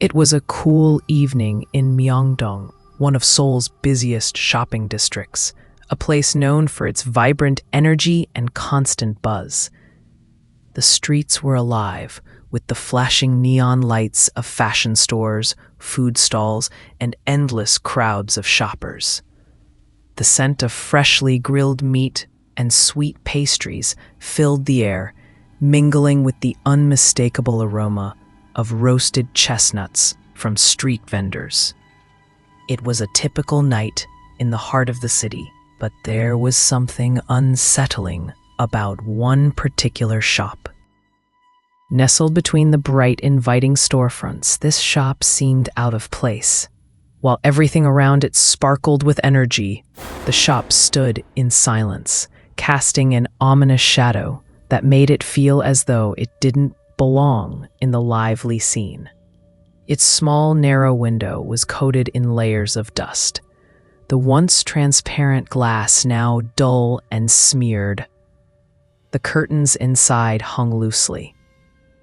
It was a cool evening in Myeongdong, one of Seoul's busiest shopping districts, a place known for its vibrant energy and constant buzz. The streets were alive with the flashing neon lights of fashion stores, food stalls, and endless crowds of shoppers. The scent of freshly grilled meat and sweet pastries filled the air, mingling with the unmistakable aroma of roasted chestnuts from street vendors. It was a typical night in the heart of the city, but there was something unsettling about one particular shop. Nestled between the bright, inviting storefronts, this shop seemed out of place. While everything around it sparkled with energy, the shop stood in silence, casting an ominous shadow that made it feel as though it didn't belong in the lively scene. Its small, narrow window was coated in layers of dust, the once transparent glass now dull and smeared. The curtains inside hung loosely,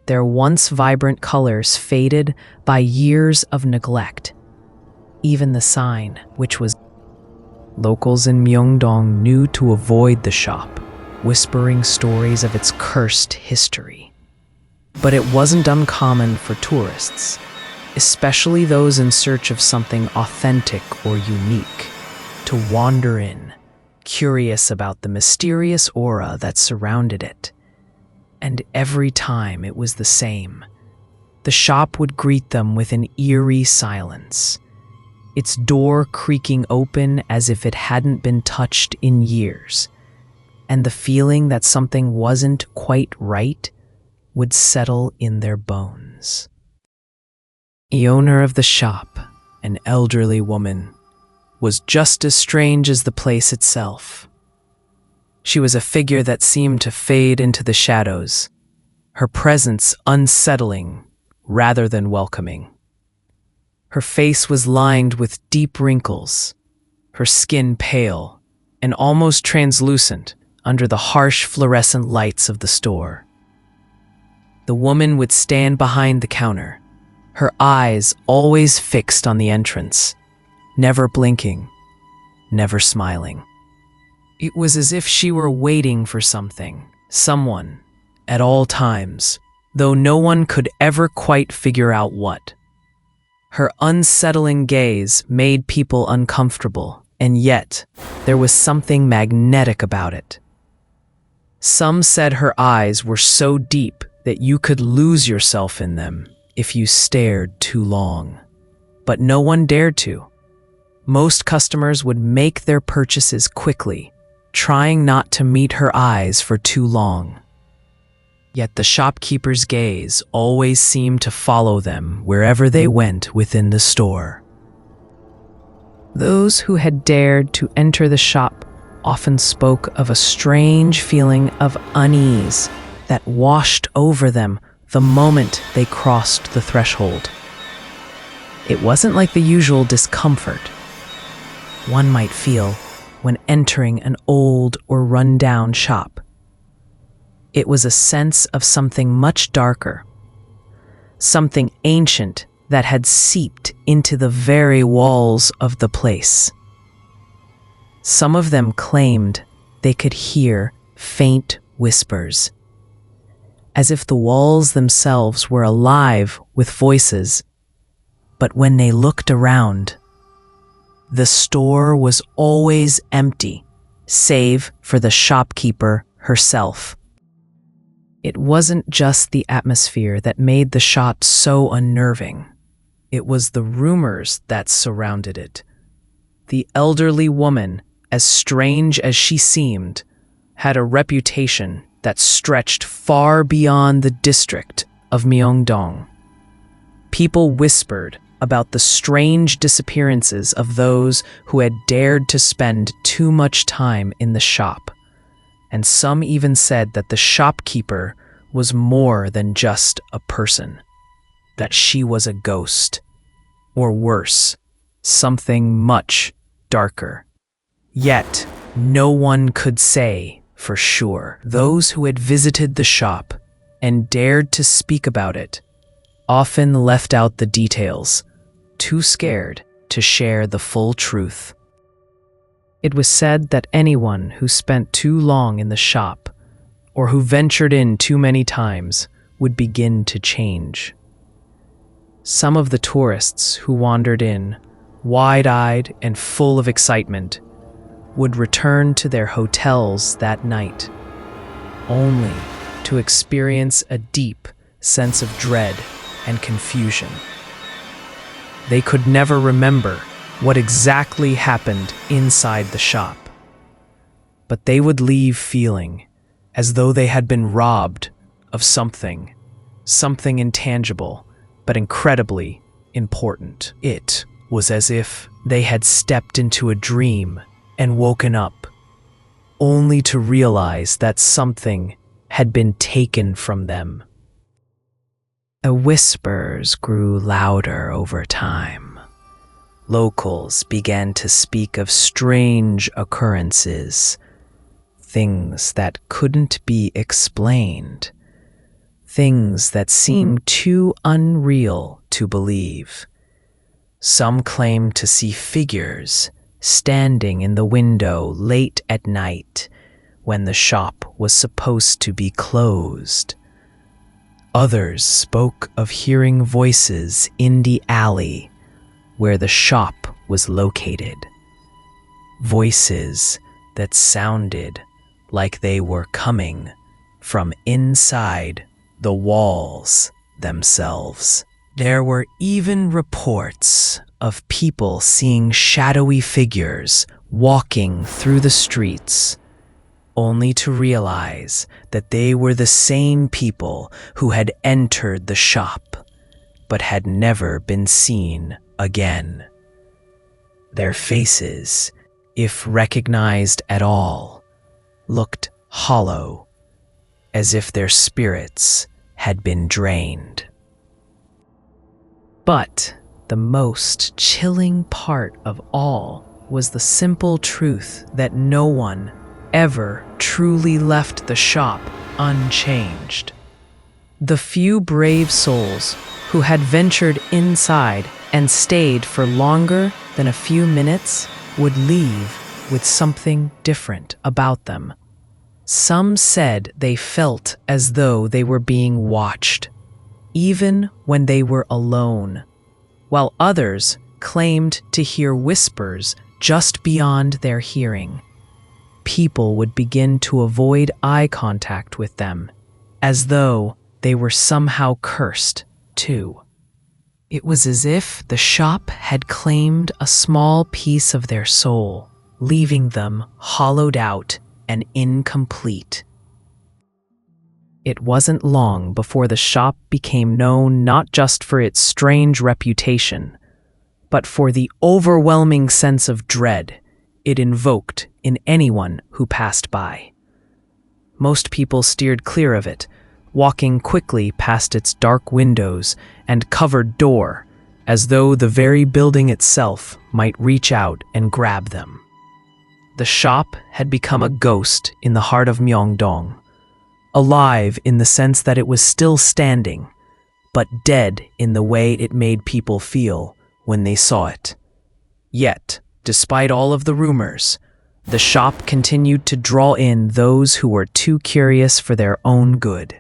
their once vibrant colors faded by years of neglect. Even the sign, which was locals in Myeongdong knew to avoid the shop, whispering stories of its cursed history. But it wasn't uncommon for tourists, especially those in search of something authentic or unique, to wander in, curious about the mysterious aura that surrounded it. And every time it was the same. The shop would greet them with an eerie silence, its door creaking open as if it hadn't been touched in years, and the feeling that something wasn't quite right would settle in their bones. The owner of the shop, an elderly woman, was just as strange as the place itself. She was a figure that seemed to fade into the shadows, her presence unsettling rather than welcoming. Her face was lined with deep wrinkles, her skin pale and almost translucent under the harsh fluorescent lights of the store. The woman would stand behind the counter, her eyes always fixed on the entrance, never blinking, never smiling. It was as if she were waiting for something, someone, at all times, though no one could ever quite figure out what. Her unsettling gaze made people uncomfortable, and yet there was something magnetic about it. Some said her eyes were so deep that you could lose yourself in them if you stared too long. But no one dared to. Most customers would make their purchases quickly, trying not to meet her eyes for too long. Yet the shopkeeper's gaze always seemed to follow them wherever they went within the store. Those who had dared to enter the shop often spoke of a strange feeling of unease that washed over them the moment they crossed the threshold. It wasn't like the usual discomfort one might feel when entering an old or run-down shop. It was a sense of something much darker, something ancient that had seeped into the very walls of the place. Some of them claimed they could hear faint whispers, as if the walls themselves were alive with voices. But when they looked around, the store was always empty, save for the shopkeeper herself. It wasn't just the atmosphere that made the shop so unnerving. It was the rumors that surrounded it. The elderly woman, as strange as she seemed, had a reputation that stretched far beyond the district of Myeongdong. People whispered about the strange disappearances of those who had dared to spend too much time in the shop, and some even said that the shopkeeper was more than just a person, that she was a ghost, or worse, something much darker. Yet, no one could say for sure. Those who had visited the shop and dared to speak about it often left out the details, too scared to share the full truth. It was said that anyone who spent too long in the shop, or who ventured in too many times, would begin to change. Some of the tourists who wandered in, wide-eyed and full of excitement, would return to their hotels that night, only to experience a deep sense of dread and confusion. They could never remember what exactly happened inside the shop, but they would leave feeling as though they had been robbed of something intangible, but incredibly important. It was as if they had stepped into a dream and woken up, only to realize that something had been taken from them. The whispers grew louder over time. Locals began to speak of strange occurrences, things that couldn't be explained, things that seemed too unreal to believe. Some claimed to see figures standing in the window late at night when the shop was supposed to be closed. Others spoke of hearing voices in the alley where the shop was located. Voices that sounded like they were coming from inside the walls themselves. There were even reports of people seeing shadowy figures walking through the streets, only to realize that they were the same people who had entered the shop, but had never been seen again. Their faces, if recognized at all, looked hollow, as if their spirits had been drained. But the most chilling part of all was the simple truth that no one ever truly left the shop unchanged. The few brave souls who had ventured inside and stayed for longer than a few minutes would leave with something different about them. Some said they felt as though they were being watched, even when they were alone, while others claimed to hear whispers just beyond their hearing. People would begin to avoid eye contact with them, as though they were somehow cursed, too. It was as if the shop had claimed a small piece of their soul, leaving them hollowed out and incomplete. It wasn't long before the shop became known not just for its strange reputation, but for the overwhelming sense of dread it invoked in anyone who passed by. Most people steered clear of it, walking quickly past its dark windows and covered door, as though the very building itself might reach out and grab them. The shop had become a ghost in the heart of Myeongdong, alive in the sense that it was still standing, but dead in the way it made people feel when they saw it. Yet, despite all of the rumors, the shop continued to draw in those who were too curious for their own good.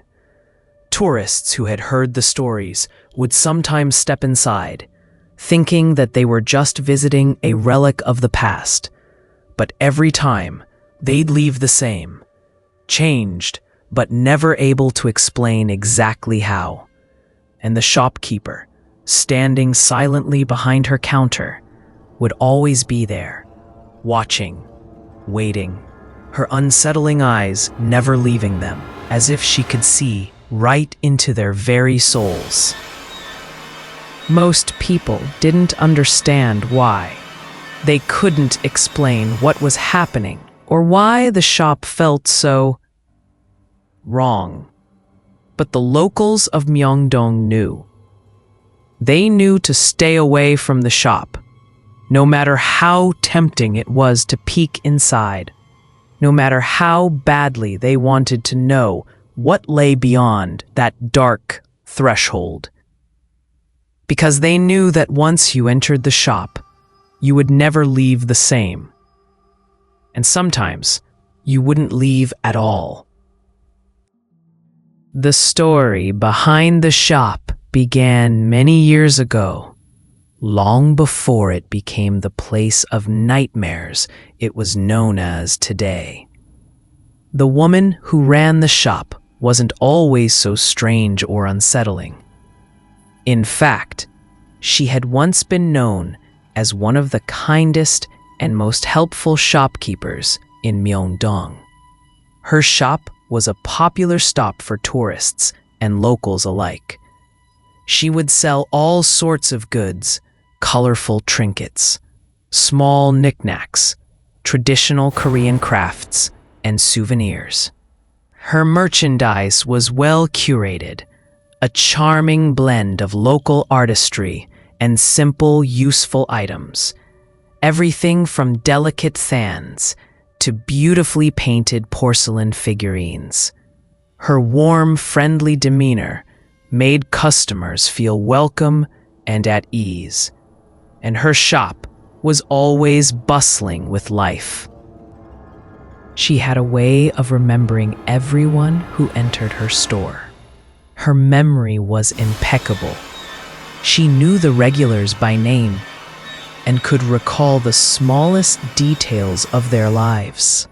Tourists who had heard the stories would sometimes step inside, thinking that they were just visiting a relic of the past, but every time they'd leave the same, changed, but never able to explain exactly how. And the shopkeeper, standing silently behind her counter, would always be there, watching, waiting, her unsettling eyes never leaving them, as if she could see right into their very souls. Most people didn't understand why. They couldn't explain what was happening or why the shop felt so wrong. But the locals of Myeongdong knew. They knew to stay away from the shop, no matter how tempting it was to peek inside, no matter how badly they wanted to know what lay beyond that dark threshold. because they knew that once you entered the shop, you would never leave the same. And sometimes, you wouldn't leave at all. The story behind the shop began many years ago, long before it became the place of nightmares it was known as today. The woman who ran the shop wasn't always so strange or unsettling. In fact, she had once been known as one of the kindest and most helpful shopkeepers in Myeongdong. Her shop was a popular stop for tourists and locals alike. She would sell all sorts of goods, colorful trinkets, small knickknacks, traditional Korean crafts, and souvenirs. Her merchandise was well curated, a charming blend of local artistry and simple, useful items. Everything from delicate fans to beautifully painted porcelain figurines. Her warm, friendly demeanor made customers feel welcome and at ease, and her shop was always bustling with life. She had a way of remembering everyone who entered her store. Her memory was impeccable. She knew the regulars by name and could recall the smallest details of their lives.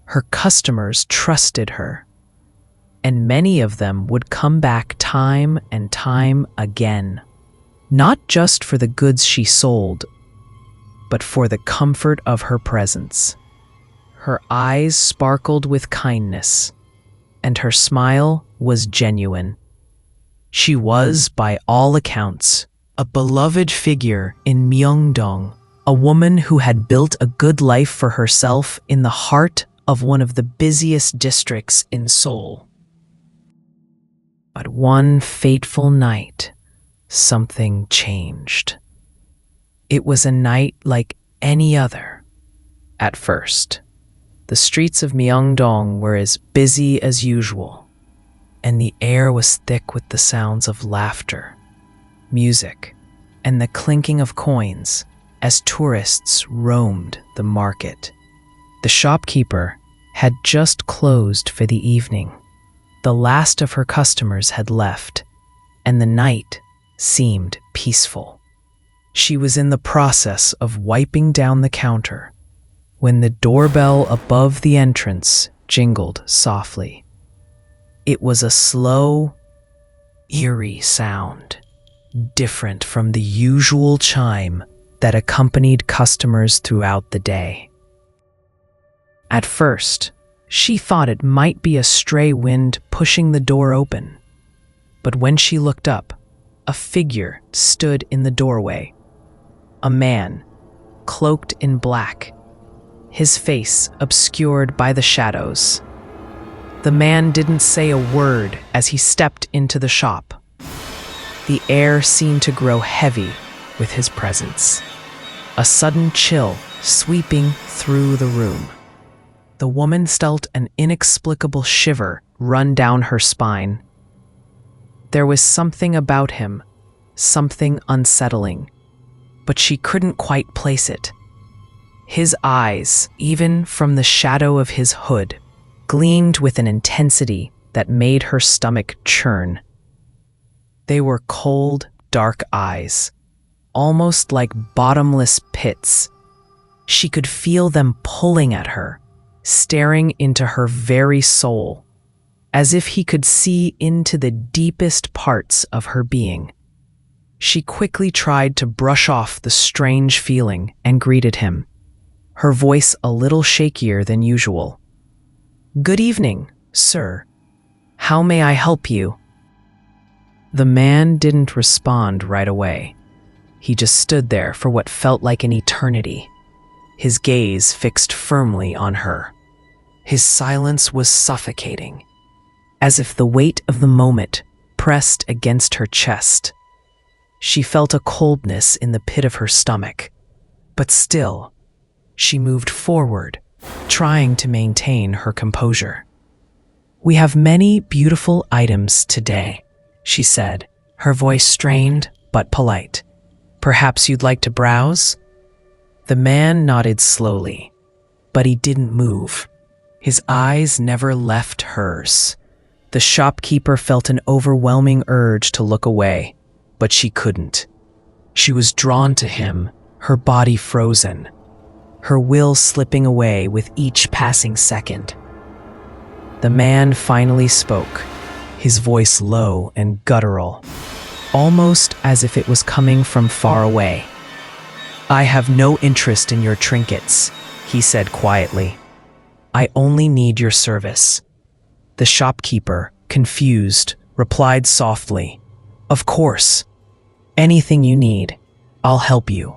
Her customers trusted her, and many of them would come back time and time again, not just for the goods she sold, but for the comfort of her presence. Her eyes sparkled with kindness, and her smile was genuine. She was, by all accounts, a beloved figure in Myeongdong, a woman who had built a good life for herself in the heart of one of the busiest districts in Seoul. But one fateful night, something changed. It was a night like any other. At first, the streets of Myeongdong were as busy as usual, and the air was thick with the sounds of laughter, music, and the clinking of coins as tourists roamed the market. The shopkeeper had just closed for the evening. The last of her customers had left, and the night seemed peaceful. She was in the process of wiping down the counter when the doorbell above the entrance jingled softly. It was a slow, eerie sound, different from the usual chime that accompanied customers throughout the day. At first, she thought it might be a stray wind pushing the door open, but when she looked up, a figure stood in the doorway. A man, cloaked in black, his face obscured by the shadows. The man didn't say a word as he stepped into the shop. The air seemed to grow heavy with his presence, a sudden chill sweeping through the room. The woman felt an inexplicable shiver run down her spine. There was something about him, something unsettling, but she couldn't quite place it. His eyes, even from the shadow of his hood, gleamed with an intensity that made her stomach churn. They were cold, dark eyes, almost like bottomless pits. She could feel them pulling at her, staring into her very soul, as if he could see into the deepest parts of her being. She quickly tried to brush off the strange feeling and greeted him, her voice a little shakier than usual. "Good evening, sir. How may I help you?" The man didn't respond right away. He just stood there for what felt like an eternity, his gaze fixed firmly on her. His silence was suffocating, as if the weight of the moment pressed against her chest. She felt a coldness in the pit of her stomach, but still, she moved forward, trying to maintain her composure. "We have many beautiful items today," she said, her voice strained but polite. "Perhaps you'd like to browse?" The man nodded slowly, but he didn't move. His eyes never left hers. The shopkeeper felt an overwhelming urge to look away, but she couldn't. She was drawn to him, her body frozen, her will slipping away with each passing second. The man finally spoke, his voice low and guttural, almost as if it was coming from far away. "I have no interest in your trinkets," he said quietly. "I only need your service." The shopkeeper, confused, replied softly, "Of course. Anything you need, I'll help you."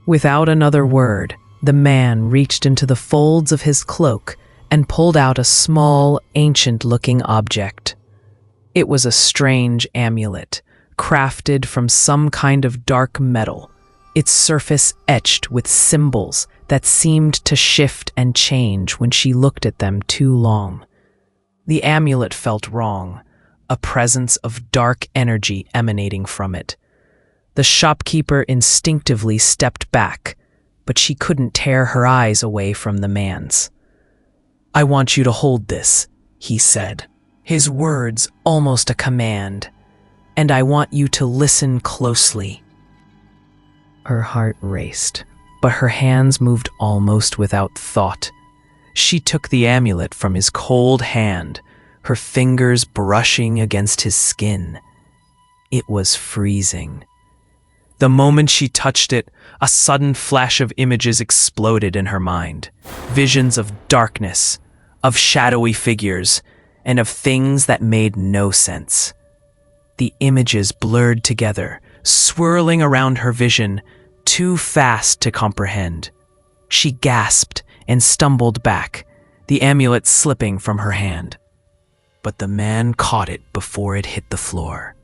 Without another word, the man reached into the folds of his cloak and pulled out a small, ancient-looking object. It was a strange amulet, crafted from some kind of dark metal, its surface etched with symbols that seemed to shift and change when she looked at them too long. The amulet felt wrong, a presence of dark energy emanating from it. The shopkeeper instinctively stepped back, but she couldn't tear her eyes away from the man's. "I want you to hold this," he said, his words almost a command, "and I want you to listen closely." Her heart raced, but her hands moved almost without thought. She took the amulet from his cold hand, her fingers brushing against his skin. It was freezing. The moment she touched it, a sudden flash of images exploded in her mind. Visions of darkness, of shadowy figures, and of things that made no sense. The images blurred together, swirling around her vision, too fast to comprehend. She gasped and stumbled back, the amulet slipping from her hand. But the man caught it before it hit the floor.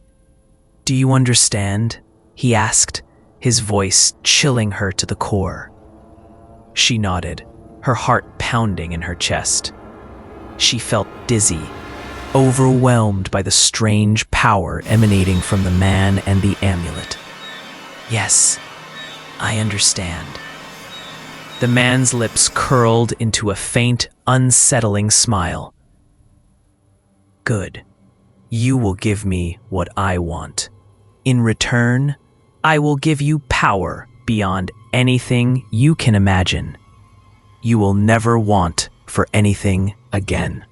"Do you understand?" he asked, his voice chilling her to the core. She nodded, her heart pounding in her chest. She felt dizzy, overwhelmed by the strange power emanating from the man and the amulet. "Yes, I understand." The man's lips curled into a faint, unsettling smile. "Good. You will give me what I want. In return, I will give you power beyond anything you can imagine. You will never want for anything again."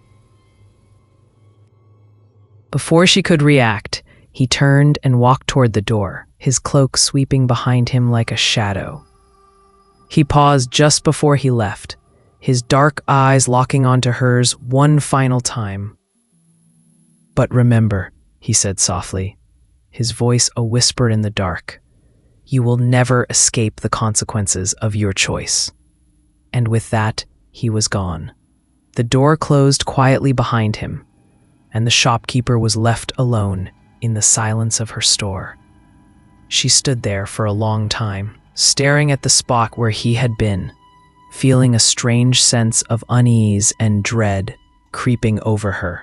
Before she could react, he turned and walked toward the door, his cloak sweeping behind him like a shadow. He paused just before he left, his dark eyes locking onto hers one final time. "But remember," he said softly, his voice a whisper in the dark, "you will never escape the consequences of your choice." And with that, he was gone. The door closed quietly behind him, and the shopkeeper was left alone in the silence of her store. She stood there for a long time, staring at the spot where he had been, feeling a strange sense of unease and dread creeping over her.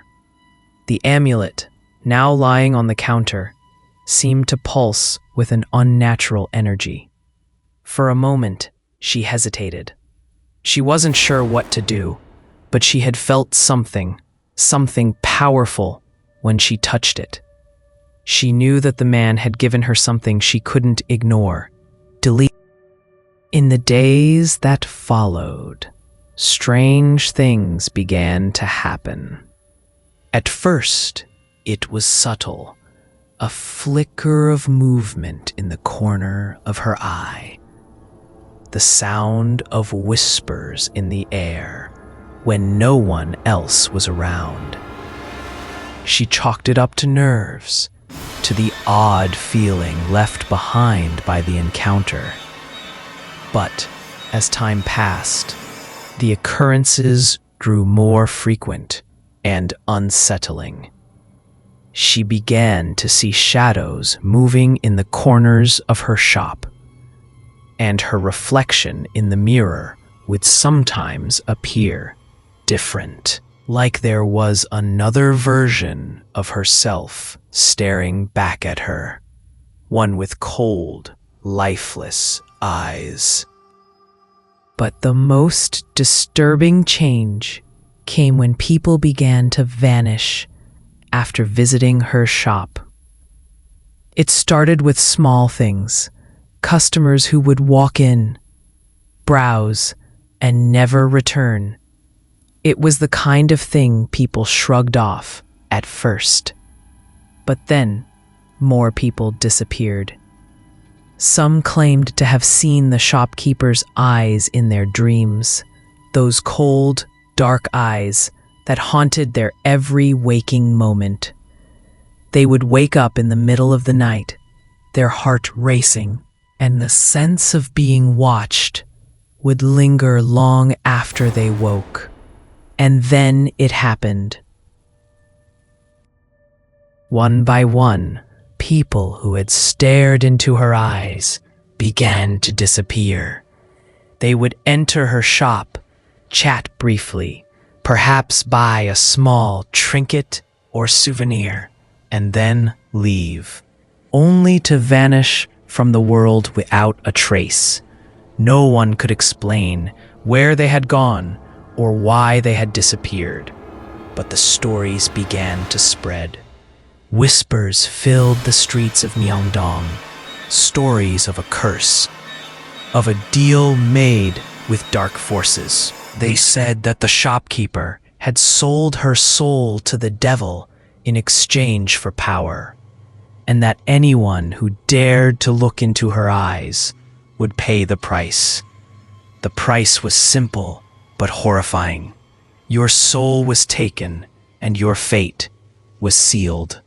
The amulet, now lying on the counter, seemed to pulse with an unnatural energy. For a moment, she hesitated. She wasn't sure what to do, but she had felt something powerful when she touched it. She knew that the man had given her something she couldn't ignore. In the days that followed, strange things began to happen. At first, it was subtle, a flicker of movement in the corner of her eye, the sound of whispers in the air when no one else was around. She chalked it up to nerves, to the odd feeling left behind by the encounter. But as time passed, the occurrences grew more frequent and unsettling. She began to see shadows moving in the corners of her shop, and her reflection in the mirror would sometimes appear different, like there was another version of herself staring back at her. one with cold, lifeless eyes. But the most disturbing change came when people began to vanish after visiting her shop. It started with small things, customers who would walk in, browse, and never return. It was the kind of thing people shrugged off at first. But then, more people disappeared. Some claimed to have seen the shopkeeper's eyes in their dreams, those cold, dark eyes that haunted their every waking moment. They would wake up in the middle of the night, their heart racing, and the sense of being watched would linger long after they woke. And then it happened. One by one, people who had stared into her eyes began to disappear. They would enter her shop, chat briefly, perhaps buy a small trinket or souvenir, and then leave, only to vanish from the world without a trace. No one could explain where they had gone or why they had disappeared, but the stories began to spread. Whispers filled the streets of Myeongdong, stories of a curse, of a deal made with dark forces. They said that the shopkeeper had sold her soul to the devil in exchange for power, and that anyone who dared to look into her eyes would pay the price. The price was simple but horrifying. Your soul was taken, and your fate was sealed.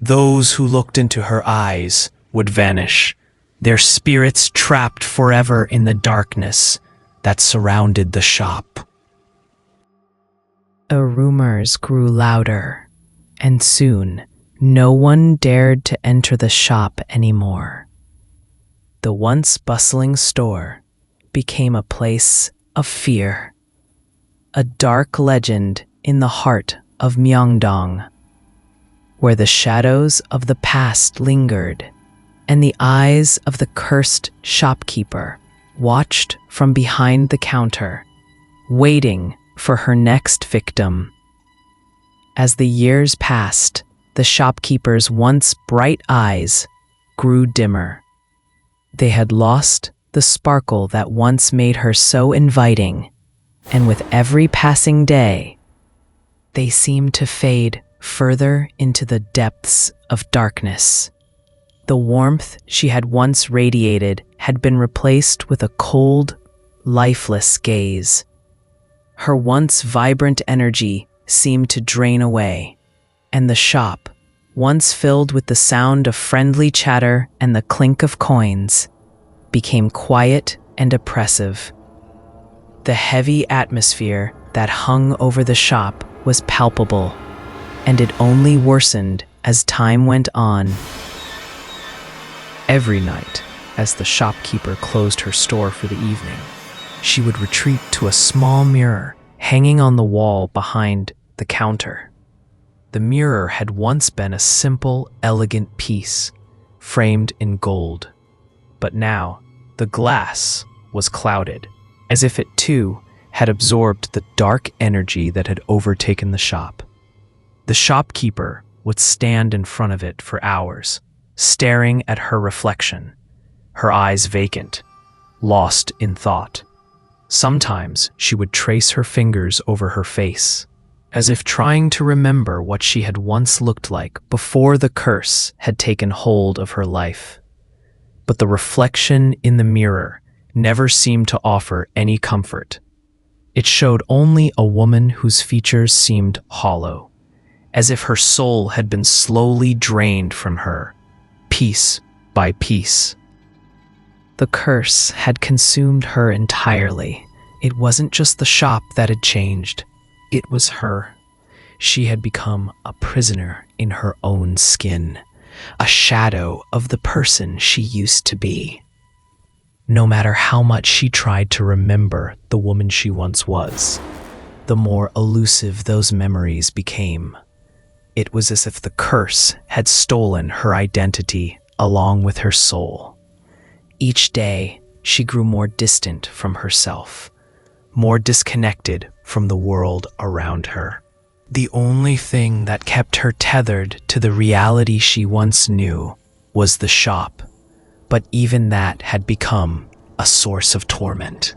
Those who looked into her eyes would vanish, their spirits trapped forever in the darkness that surrounded the shop. The rumors grew louder, and soon no one dared to enter the shop anymore. The once bustling store became a place of fear, a dark legend in the heart of Myeongdong, where the shadows of the past lingered and the eyes of the cursed shopkeeper watched from behind the counter, waiting for her next victim. As the years passed, the shopkeeper's once bright eyes grew dimmer. They had lost the sparkle that once made her so inviting, and with every passing day, they seemed to fade further into the depths of darkness. The warmth she had once radiated had been replaced with a cold, lifeless gaze. Her once vibrant energy seemed to drain away, and the shop, once filled with the sound of friendly chatter and the clink of coins, became quiet and oppressive. The heavy atmosphere that hung over the shop was palpable, and it only worsened as time went on. Every night, as the shopkeeper closed her store for the evening, she would retreat to a small mirror hanging on the wall behind the counter. The mirror had once been a simple, elegant piece, framed in gold. But now, the glass was clouded, as if it too had absorbed the dark energy that had overtaken the shop. The shopkeeper would stand in front of it for hours, staring at her reflection, her eyes vacant, lost in thought. Sometimes she would trace her fingers over her face, as if trying to remember what she had once looked like before the curse had taken hold of her life. But the reflection in the mirror never seemed to offer any comfort. It showed only a woman whose features seemed hollow, as if her soul had been slowly drained from her, piece by piece. The curse had consumed her entirely. It wasn't just the shop that had changed. It was her. She had become a prisoner in her own skin, a shadow of the person she used to be. No matter how much she tried to remember the woman she once was, the more elusive those memories became. It was as if the curse had stolen her identity along with her soul. Each day, she grew more distant from herself, more disconnected from the world around her. The only thing that kept her tethered to the reality she once knew was the shop, but even that had become a source of torment.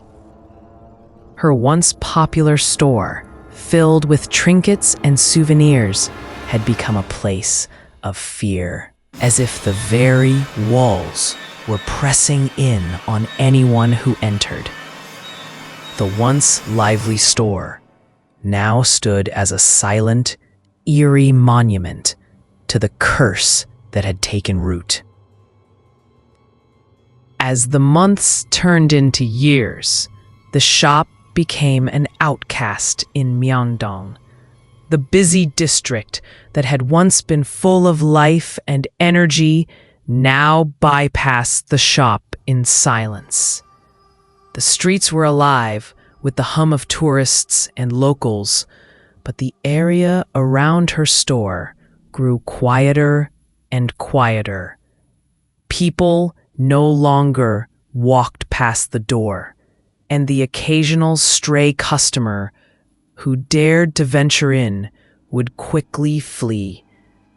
Her once popular store, filled with trinkets and souvenirs, had become a place of fear, as if the very walls were pressing in on anyone who entered. The once lively store now stood as a silent, eerie monument to the curse that had taken root. As the months turned into years, the shop became an outcast in Myeongdong, the busy district that had once been full of life and energy now bypassed the shop in silence. The streets were alive with the hum of tourists and locals, but the area around her store grew quieter and quieter. People no longer walked past the door, and the occasional stray customer who dared to venture in would quickly flee,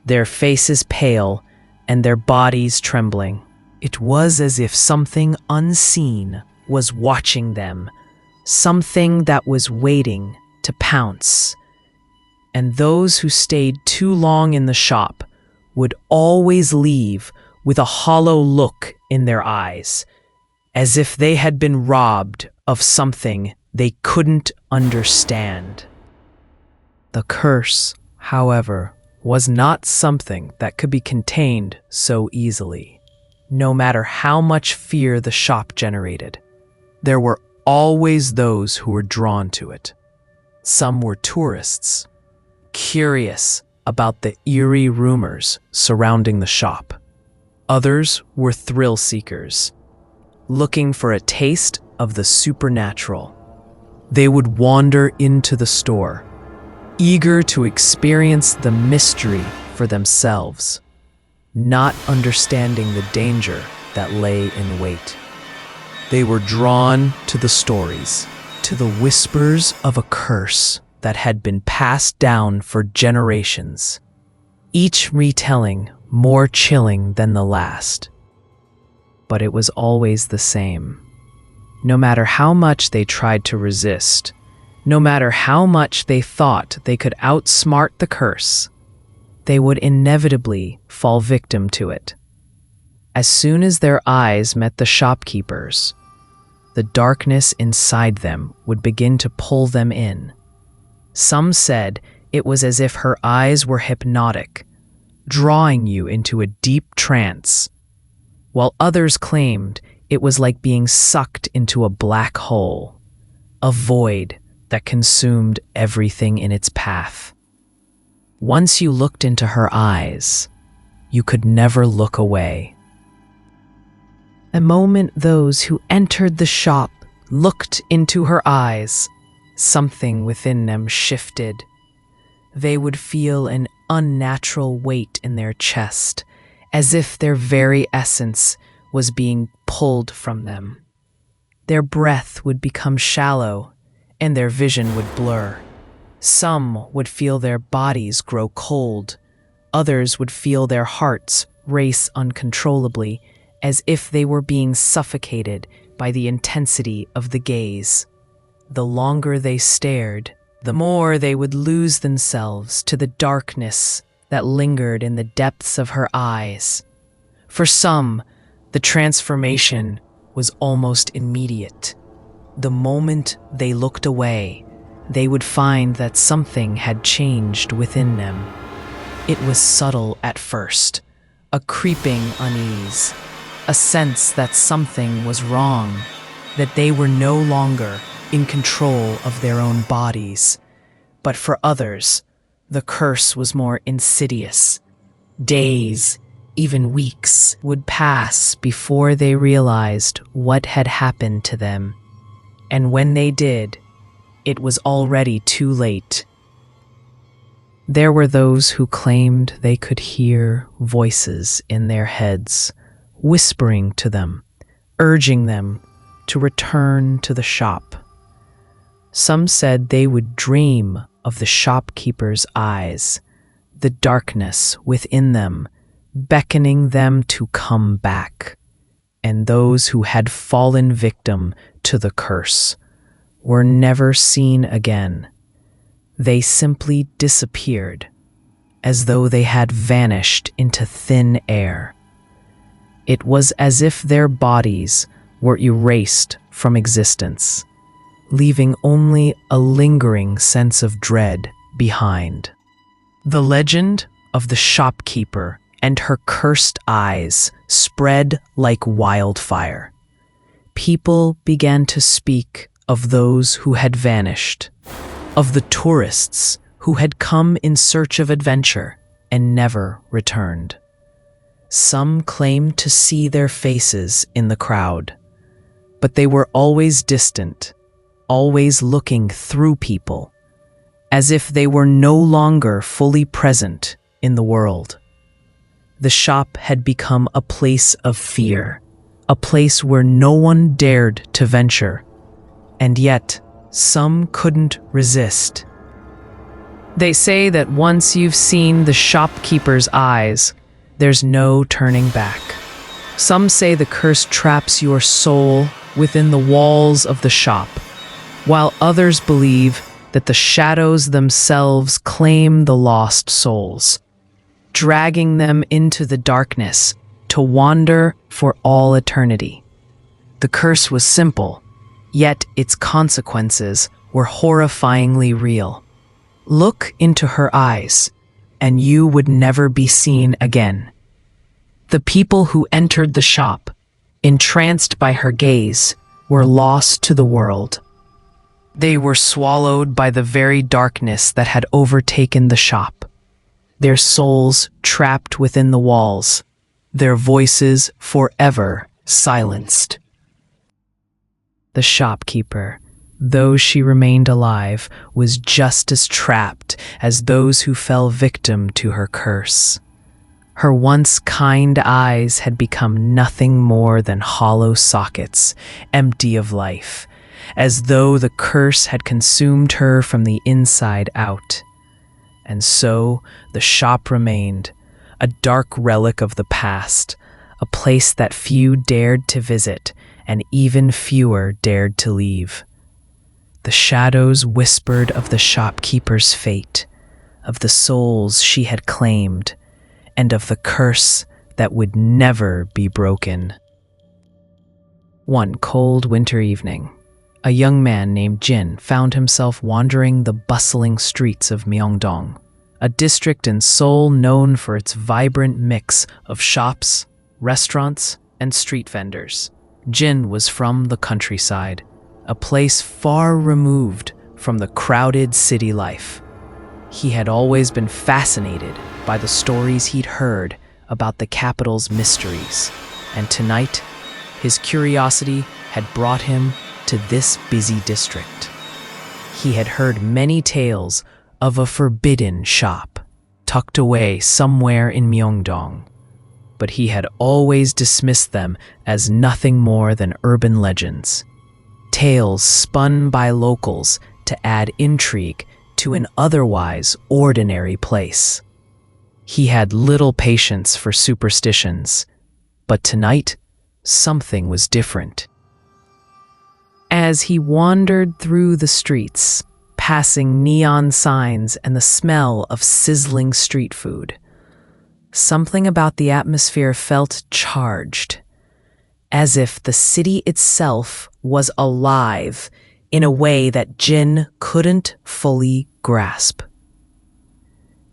their faces pale and their bodies trembling. It was as if something unseen was watching them, something that was waiting to pounce. And those who stayed too long in the shop would always leave with a hollow look in their eyes, as if they had been robbed of something they couldn't understand. The curse, however, was not something that could be contained so easily. No matter how much fear the shop generated, there were always those who were drawn to it. Some were tourists, curious about the eerie rumors surrounding the shop. Others were thrill seekers, looking for a taste of the supernatural. They would wander into the store, eager to experience the mystery for themselves, not understanding the danger that lay in wait. They were drawn to the stories, to the whispers of a curse that had been passed down for generations, each retelling more chilling than the last. But it was always the same. No matter how much they tried to resist, no matter how much they thought they could outsmart the curse, they would inevitably fall victim to it. As soon as their eyes met the shopkeepers, the darkness inside them would begin to pull them in. Some said it was as if her eyes were hypnotic, drawing you into a deep trance, while others claimed it was like being sucked into a black hole, a void that consumed everything in its path. Once you looked into her eyes, you could never look away. The moment those who entered the shop looked into her eyes, something within them shifted. They would feel an unnatural weight in their chest, as if their very essence was being pulled from them. Their breath would become shallow, and their vision would blur. Some would feel their bodies grow cold. Others would feel their hearts race uncontrollably, as if they were being suffocated by the intensity of the gaze. The longer they stared, the more they would lose themselves to the darkness that lingered in the depths of her eyes. For some, the transformation was almost immediate. The moment they looked away, they would find that something had changed within them. It was subtle at first, a creeping unease, a sense that something was wrong, that they were no longer in control of their own bodies. But for others, the curse was more insidious. Days, even weeks, would pass before they realized what had happened to them. And when they did, it was already too late. There were those who claimed they could hear voices in their heads, whispering to them, urging them to return to the shop. Some said they would dream of the shopkeeper's eyes, the darkness within them, beckoning them to come back. And those who had fallen victim to the curse were never seen again. They simply disappeared, as though they had vanished into thin air. It was as if their bodies were erased from existence, leaving only a lingering sense of dread behind. The legend of the shopkeeper and her cursed eyes spread like wildfire. People began to speak of those who had vanished, of the tourists who had come in search of adventure and never returned. Some claimed to see their faces in the crowd, but they were always distant, always looking through people, as if they were no longer fully present in the world. The shop had become a place of fear, a place where no one dared to venture, and yet some couldn't resist. They say that once you've seen the shopkeeper's eyes, there's no turning back. Some say the curse traps your soul within the walls of the shop, while others believe that the shadows themselves claim the lost souls, dragging them into the darkness to wander for all eternity. The curse was simple, yet its consequences were horrifyingly real. Look into her eyes, and you would never be seen again. The people who entered the shop, entranced by her gaze, were lost to the world. They were swallowed by the very darkness that had overtaken the shop, their souls trapped within the walls, their voices forever silenced. The shopkeeper, though she remained alive, was just as trapped as those who fell victim to her curse. Her once kind eyes had become nothing more than hollow sockets, empty of life, as though the curse had consumed her from the inside out. And so the shop remained, a dark relic of the past, a place that few dared to visit, and even fewer dared to leave. The shadows whispered of the shopkeeper's fate, of the souls she had claimed, and of the curse that would never be broken. One cold winter evening, a young man named Jin found himself wandering the bustling streets of Myeongdong, a district in Seoul known for its vibrant mix of shops, restaurants, and street vendors. Jin was from the countryside, a place far removed from the crowded city life. He had always been fascinated by the stories he'd heard about the capital's mysteries, and tonight, his curiosity had brought him to this busy district. He had heard many tales of a forbidden shop tucked away somewhere in Myeongdong, but he had always dismissed them as nothing more than urban legends, tales spun by locals to add intrigue to an otherwise ordinary place. He had little patience for superstitions, but tonight, something was different. As he wandered through the streets, passing neon signs and the smell of sizzling street food, something about the atmosphere felt charged, as if the city itself was alive in a way that Jin couldn't fully grasp.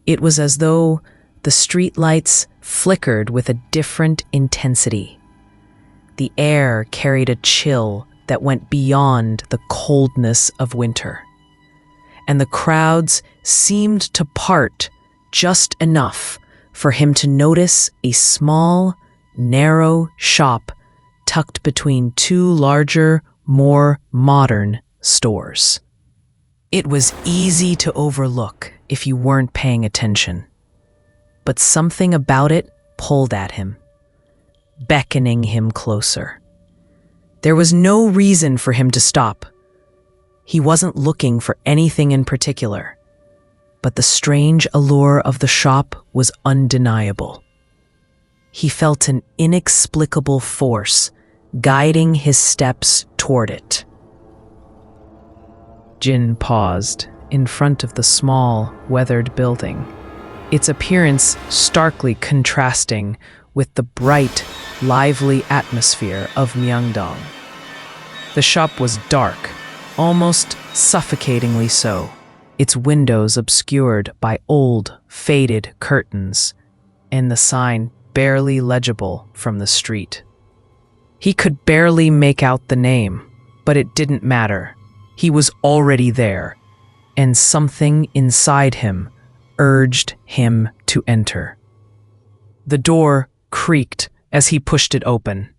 It was as though the streetlights flickered with a different intensity. The air carried a chill that went beyond the coldness of winter, and the crowds seemed to part just enough for him to notice a small, narrow shop tucked between two larger, more modern stores. It was easy to overlook if you weren't paying attention. But something about it pulled at him, beckoning him closer. There was no reason for him to stop. He wasn't looking for anything in particular, but the strange allure of the shop was undeniable. He felt an inexplicable force guiding his steps toward it. Jin paused in front of the small, weathered building, its appearance starkly contrasting with the bright, lively atmosphere of Myeongdong. The shop was dark, almost suffocatingly so, its windows obscured by old, faded curtains, and the sign barely legible from the street. He could barely make out the name, but it didn't matter. He was already there, and something inside him urged him to enter. The door creaked as he pushed it open,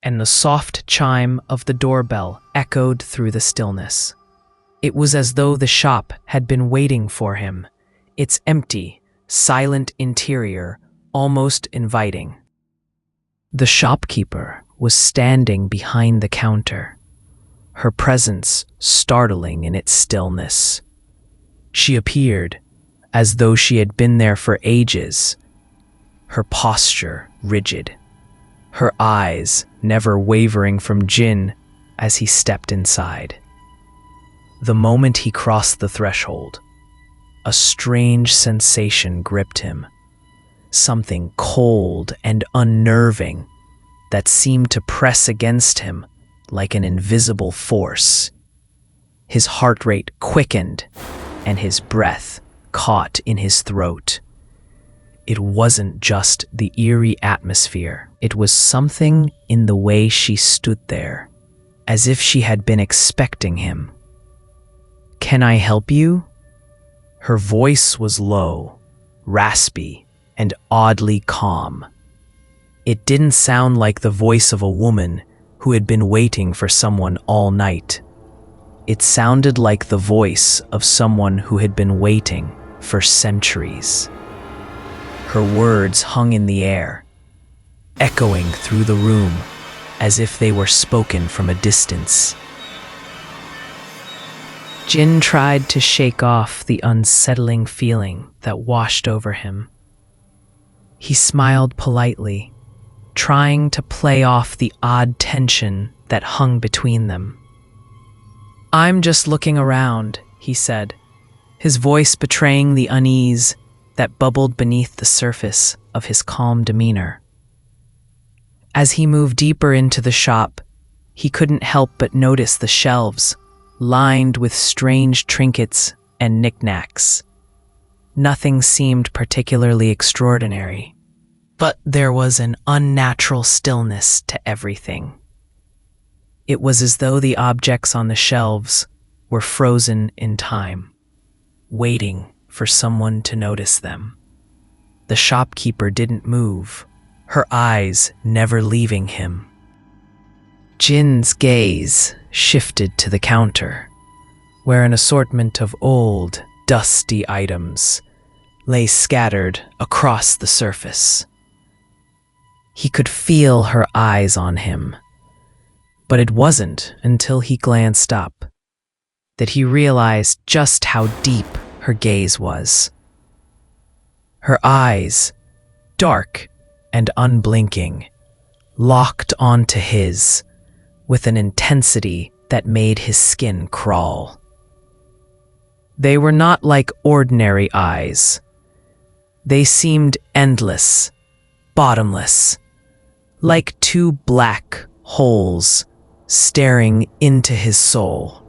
and the soft chime of the doorbell echoed through the stillness. It was as though the shop had been waiting for him, its empty, silent interior almost inviting. The shopkeeper was standing behind the counter, her presence startling in its stillness. She appeared as though she had been there for ages, her posture rigid, her eyes never wavering from Jin as he stepped inside. The moment he crossed the threshold, a strange sensation gripped him, something cold and unnerving that seemed to press against him like an invisible force. His heart rate quickened, and his breath caught in his throat. It wasn't just the eerie atmosphere. It was something in the way she stood there, as if she had been expecting him. "Can I help you?" Her voice was low, raspy, and oddly calm. It didn't sound like the voice of a woman who had been waiting for someone all night. It sounded like the voice of someone who had been waiting for centuries. Her words hung in the air, echoing through the room as if they were spoken from a distance. Jin tried to shake off the unsettling feeling that washed over him. He smiled politely, trying to play off the odd tension that hung between them. "I'm just looking around," he said, his voice betraying the unease that bubbled beneath the surface of his calm demeanor. As he moved deeper into the shop, he couldn't help but notice the shelves, lined with strange trinkets and knickknacks. Nothing seemed particularly extraordinary, but there was an unnatural stillness to everything. It was as though the objects on the shelves were frozen in time, waiting for someone to notice them. The shopkeeper didn't move, her eyes never leaving him. Jin's gaze shifted to the counter, where an assortment of old, dusty items lay scattered across the surface. He could feel her eyes on him, but it wasn't until he glanced up that he realized just how deep her gaze was. Her eyes, dark and unblinking, locked onto his with an intensity that made his skin crawl. They were not like ordinary eyes. They seemed endless, bottomless, like two black holes staring into his soul.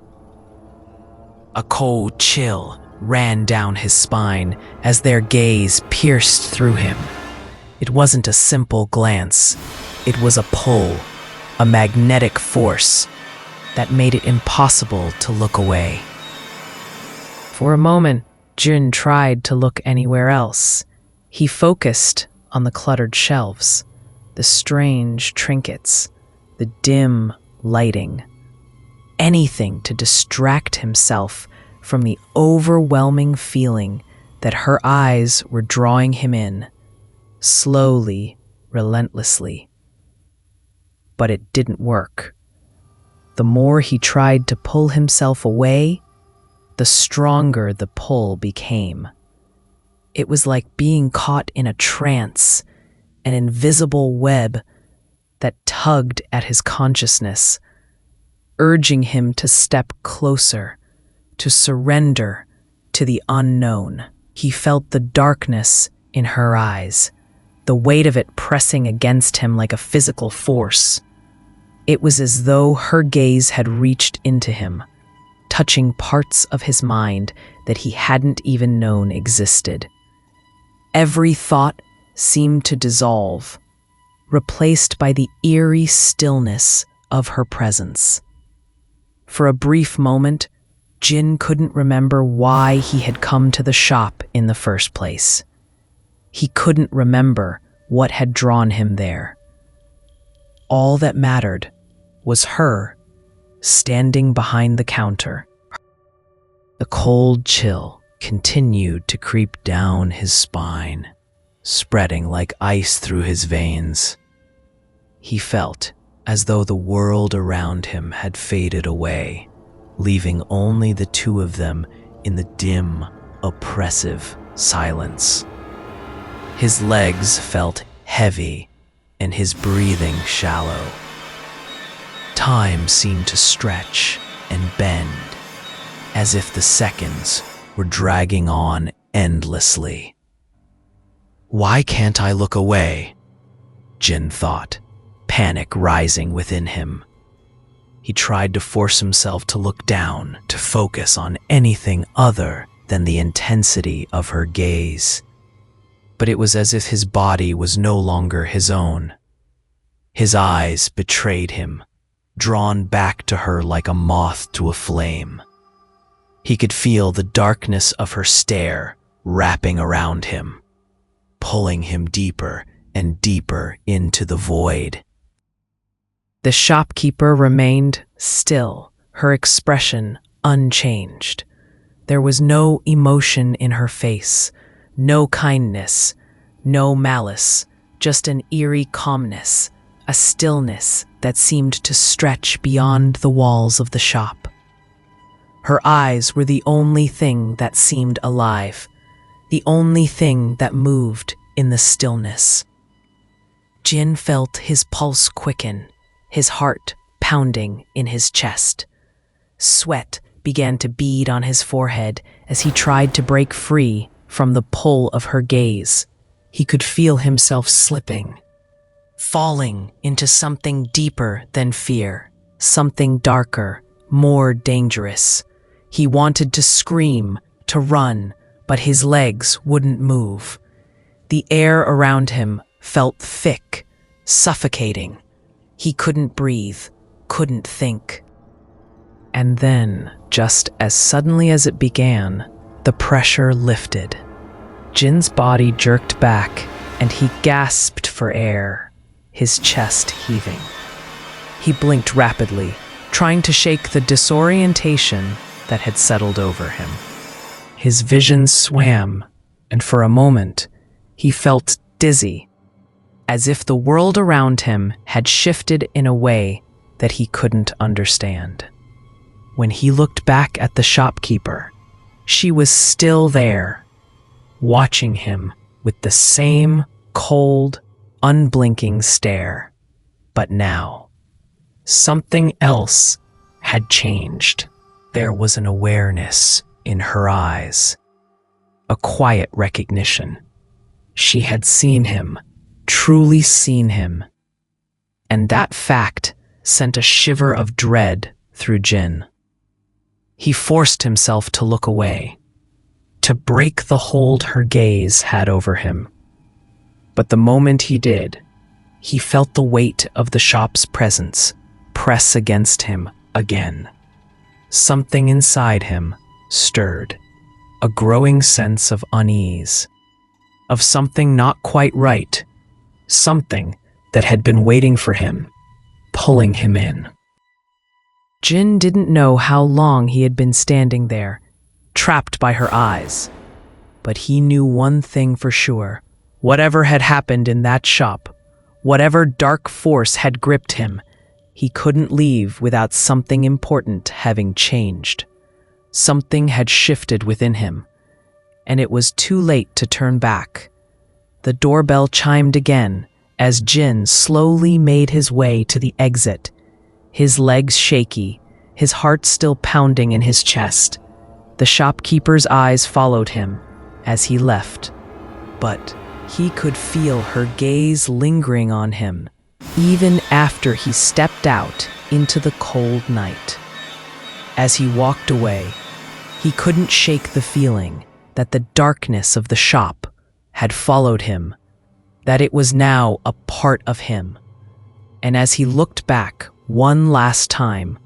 A cold chill ran down his spine as their gaze pierced through him. It wasn't a simple glance. It was a pull, a magnetic force that made it impossible to look away. For a moment, Jin tried to look anywhere else. He focused on the cluttered shelves, the strange trinkets, the dim lighting. Anything to distract himself from the overwhelming feeling that her eyes were drawing him in, slowly, relentlessly. But it didn't work. The more he tried to pull himself away, the stronger the pull became. It was like being caught in a trance, an invisible web that tugged at his consciousness, urging him to step closer, to surrender to the unknown. He felt the darkness in her eyes, the weight of it pressing against him like a physical force. It was as though her gaze had reached into him, touching parts of his mind that he hadn't even known existed. Every thought seemed to dissolve, replaced by the eerie stillness of her presence. For a brief moment, Jin couldn't remember why he had come to the shop in the first place. He couldn't remember what had drawn him there. All that mattered was her standing behind the counter. The cold chill continued to creep down his spine, spreading like ice through his veins. He felt as though the world around him had faded away, leaving only the two of them in the dim, oppressive silence. His legs felt heavy and his breathing shallow. Time seemed to stretch and bend, as if the seconds were dragging on endlessly. Why can't I look away? Jin thought, panic rising within him. He tried to force himself to look down, to focus on anything other than the intensity of her gaze. But it was as if his body was no longer his own. His eyes betrayed him, drawn back to her like a moth to a flame. He could feel the darkness of her stare wrapping around him, pulling him deeper and deeper into the void. The shopkeeper remained still, her expression unchanged. There was no emotion in her face, no kindness, no malice, just an eerie calmness, a stillness that seemed to stretch beyond the walls of the shop. Her eyes were the only thing that seemed alive, the only thing that moved in the stillness. Jin felt his pulse quicken, his heart pounding in his chest. Sweat began to bead on his forehead as he tried to break free from the pull of her gaze. He could feel himself slipping, falling into something deeper than fear, something darker, more dangerous. He wanted to scream, to run, but his legs wouldn't move. The air around him felt thick, suffocating. He couldn't breathe, couldn't think. And then, just as suddenly as it began, the pressure lifted. Jin's body jerked back, and he gasped for air, his chest heaving. He blinked rapidly, trying to shake the disorientation that had settled over him. His vision swam, and for a moment, he felt dizzy, as if the world around him had shifted in a way that he couldn't understand. When he looked back at the shopkeeper, she was still there, watching him with the same cold, unblinking stare. But now, something else had changed. There was an awareness in her eyes, a quiet recognition. She had seen him, truly seen him, and that fact sent a shiver of dread through Jin. He forced himself to look away, to break the hold her gaze had over him. But the moment he did, he felt the weight of the shop's presence press against him again. Something inside him stirred, a growing sense of unease, of something not quite right, something that had been waiting for him, pulling him in. Jin didn't know how long he had been standing there, trapped by her eyes, But he knew one thing for sure. Whatever had happened in that shop, whatever dark force had gripped him, he couldn't leave without something important having changed. Something had shifted within him, and it was too late to turn back. The doorbell chimed again as Jin slowly made his way to the exit, his legs shaky, his heart still pounding in his chest. The shopkeeper's eyes followed him as he left, but he could feel her gaze lingering on him, even after he stepped out into the cold night. As he walked away, he couldn't shake the feeling that the darkness of the shop had followed him, that it was now a part of him. And as he looked back one last time,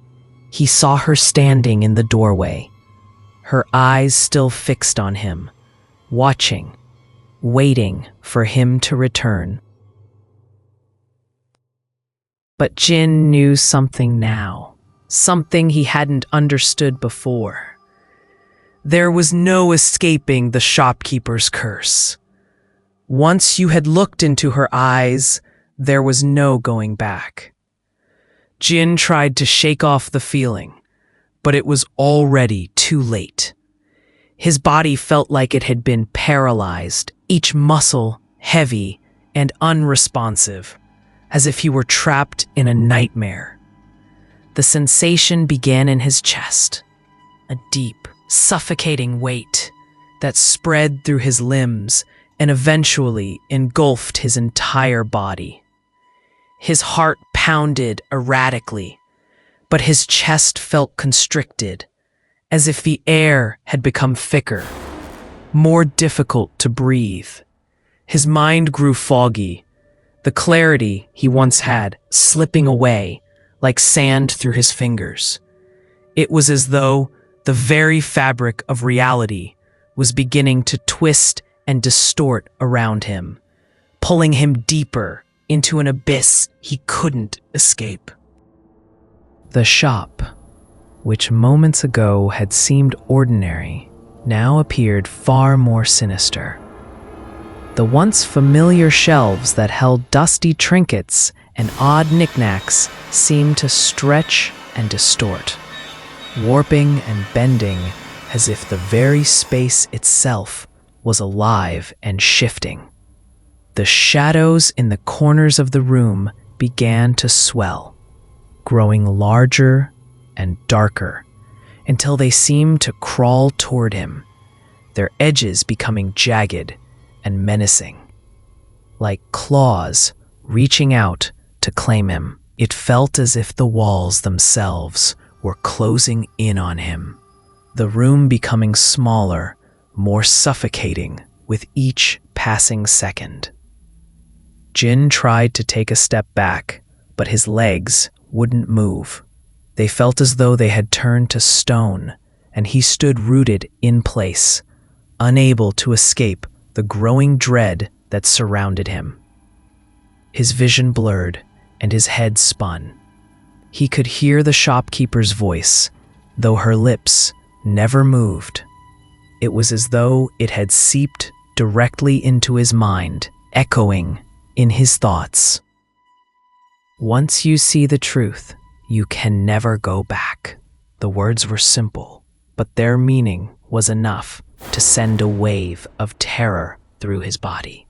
he saw her standing in the doorway, her eyes still fixed on him, watching, waiting for him to return. But Jin knew something now, something he hadn't understood before. There was no escaping the shopkeeper's curse. Once you had looked into her eyes, there was no going back. Jin tried to shake off the feeling, but it was already too late. His body felt like it had been paralyzed, each muscle heavy and unresponsive, as if he were trapped in a nightmare. The sensation began in his chest, a deep, suffocating weight that spread through his limbs and eventually engulfed his entire body. His heart pounded erratically, but his chest felt constricted, as if the air had become thicker, more difficult to breathe. His mind grew foggy, the clarity he once had slipping away like sand through his fingers. It was as though the very fabric of reality was beginning to twist and distort around him, pulling him deeper into an abyss he couldn't escape. The shop, which moments ago had seemed ordinary, now appeared far more sinister. The once familiar shelves that held dusty trinkets and odd knickknacks seemed to stretch and distort, warping and bending as if the very space itself was alive and shifting. The shadows in the corners of the room began to swell, growing larger and darker until they seemed to crawl toward him, their edges becoming jagged and menacing. Like claws reaching out to claim him, it felt as if the walls themselves were closing in on him, the room becoming smaller, more suffocating with each passing second. Jin tried to take a step back, but his legs wouldn't move. They felt as though they had turned to stone, and he stood rooted in place, unable to escape the growing dread that surrounded him. His vision blurred, and his head spun. He could hear the shopkeeper's voice, though her lips never moved. It was as though it had seeped directly into his mind, echoing in his thoughts. Once you see the truth, you can never go back. The words were simple, but their meaning was enough to send a wave of terror through his body.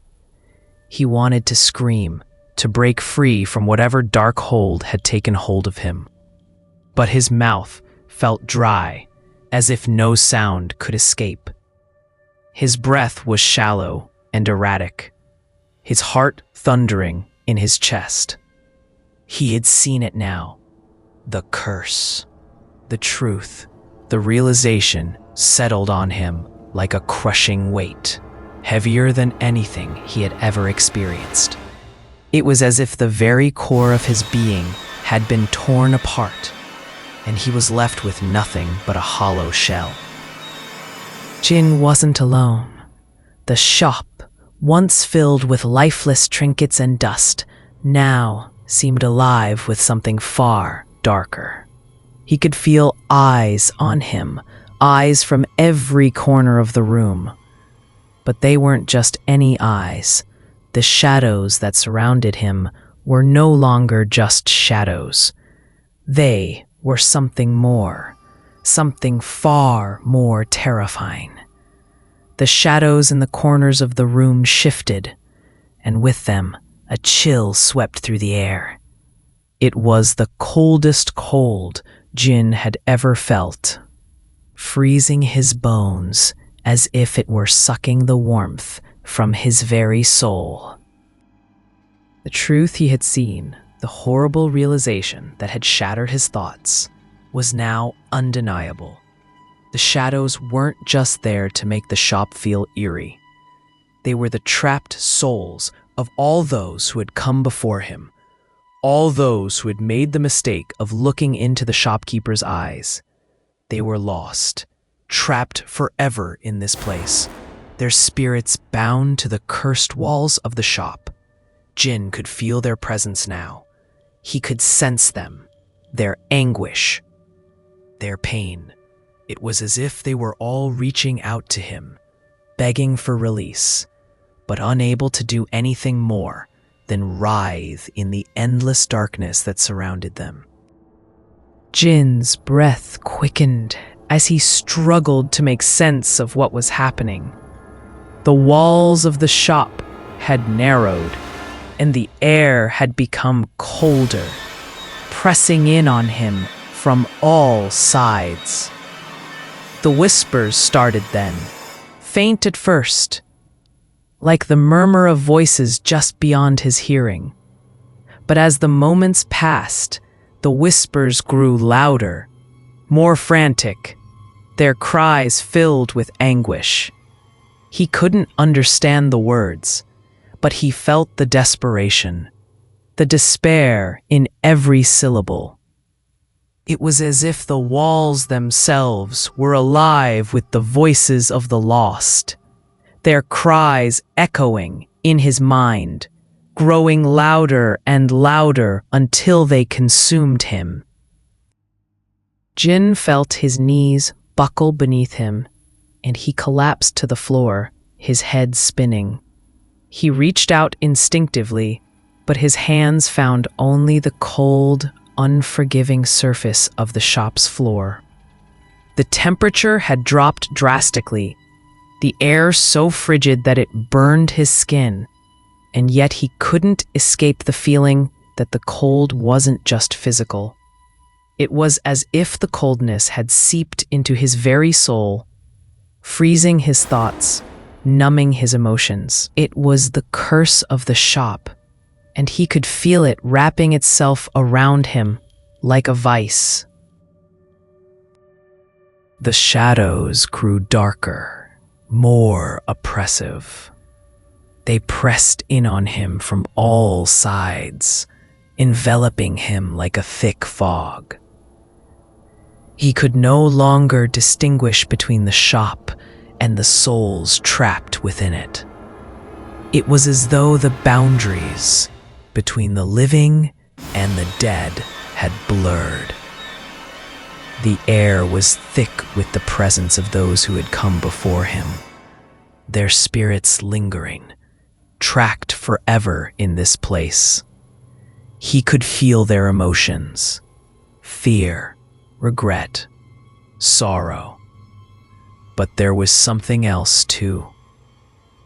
He wanted to scream, to break free from whatever dark hold had taken hold of him. But his mouth felt dry, as if no sound could escape. His breath was shallow and erratic, his heart thundering in his chest. He had seen it now. The curse, the truth, the realization settled on him like a crushing weight, heavier than anything he had ever experienced. It was as if the very core of his being had been torn apart, and he was left with nothing but a hollow shell. Jin wasn't alone. The shop, once filled with lifeless trinkets and dust, now seemed alive with something far darker. He could feel eyes on him, eyes from every corner of the room. But they weren't just any eyes. The shadows that surrounded him were no longer just shadows. They were something more, something far more terrifying. The shadows in the corners of the room shifted, and with them, a chill swept through the air. It was the coldest cold Jin had ever felt, freezing his bones as if it were sucking the warmth from his very soul. The truth he had seen, the horrible realization that had shattered his thoughts, was now undeniable. The shadows weren't just there to make the shop feel eerie. They were the trapped souls of all those who had come before him, all those who had made the mistake of looking into the shopkeeper's eyes. They were lost, trapped forever in this place, their spirits bound to the cursed walls of the shop. Jin could feel their presence now. He could sense them, their anguish, their pain. It was as if they were all reaching out to him, begging for release, but unable to do anything more than writhe in the endless darkness that surrounded them. Jin's breath quickened as he struggled to make sense of what was happening. The walls of the shop had narrowed, and the air had become colder, pressing in on him from all sides. The whispers started then, faint at first, like the murmur of voices just beyond his hearing. But as the moments passed, the whispers grew louder, more frantic, their cries filled with anguish. He couldn't understand the words, but he felt the desperation, the despair in every syllable. It was as if the walls themselves were alive with the voices of the lost, their cries echoing in his mind, growing louder and louder until they consumed him. Jin felt his knees buckle beneath him, and he collapsed to the floor, his head spinning. He reached out instinctively, but his hands found only the cold, unforgiving surface of the shop's floor. The temperature had dropped drastically, the air so frigid that it burned his skin, and yet he couldn't escape the feeling that the cold wasn't just physical. It was as if the coldness had seeped into his very soul, freezing his thoughts, numbing his emotions. It was the curse of the shop, and he could feel it wrapping itself around him like a vice. The shadows grew darker, more oppressive. They pressed in on him from all sides, enveloping him like a thick fog. He could no longer distinguish between the shop and the souls trapped within it. It was as though the boundaries between the living and the dead had blurred. The air was thick with the presence of those who had come before him, their spirits lingering, tracked forever in this place. He could feel their emotions: fear, regret, sorrow. But there was something else too.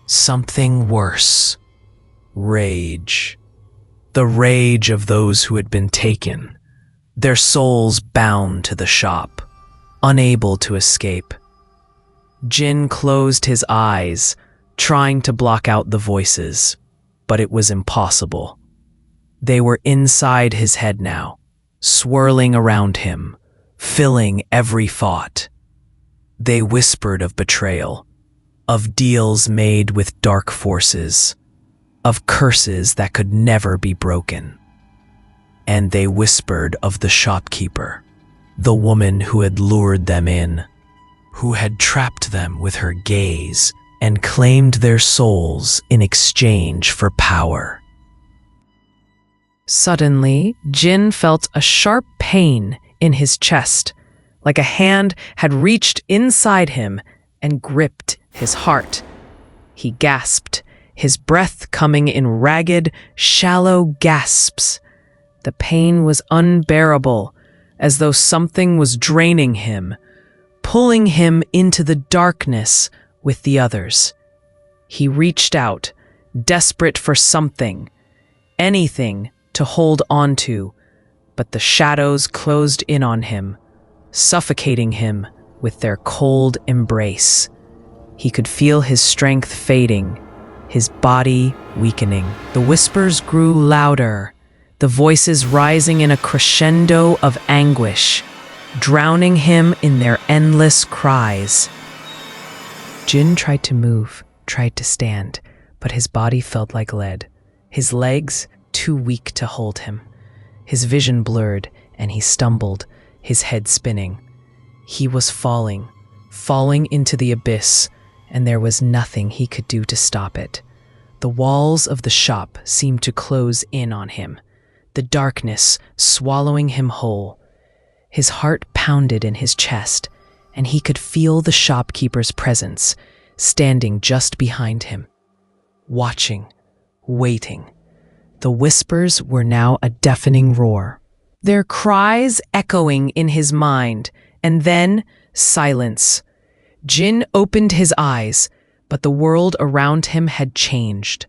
Something worse. Rage. The rage of those who had been taken, their souls bound to the shop, unable to escape. Jin closed his eyes, trying to block out the voices, but it was impossible. They were inside his head now, swirling around him, filling every thought. They whispered of betrayal, of deals made with dark forces, of curses that could never be broken. And they whispered of the shopkeeper, the woman who had lured them in, who had trapped them with her gaze and claimed their souls in exchange for power. Suddenly, Jin felt a sharp pain in his chest, like a hand had reached inside him and gripped his heart. He gasped, his breath coming in ragged, shallow gasps. The pain was unbearable, as though something was draining him, pulling him into the darkness with the others. He reached out, desperate for something, anything to hold on to, but the shadows closed in on him, suffocating him with their cold embrace. He could feel his strength fading, his body weakening. The whispers grew louder, the voices rising in a crescendo of anguish, drowning him in their endless cries. Jin tried to move, tried to stand, but his body felt like lead, his legs too weak to hold him. His vision blurred, and he stumbled, his head spinning. He was falling into the abyss, and there was nothing he could do to stop it. The walls of the shop seemed to close in on him, the darkness swallowing him whole. His heart pounded in his chest, and he could feel the shopkeeper's presence, standing just behind him, watching, waiting. The whispers were now a deafening roar, their cries echoing in his mind, and then silence. Jin opened his eyes, but the world around him had changed.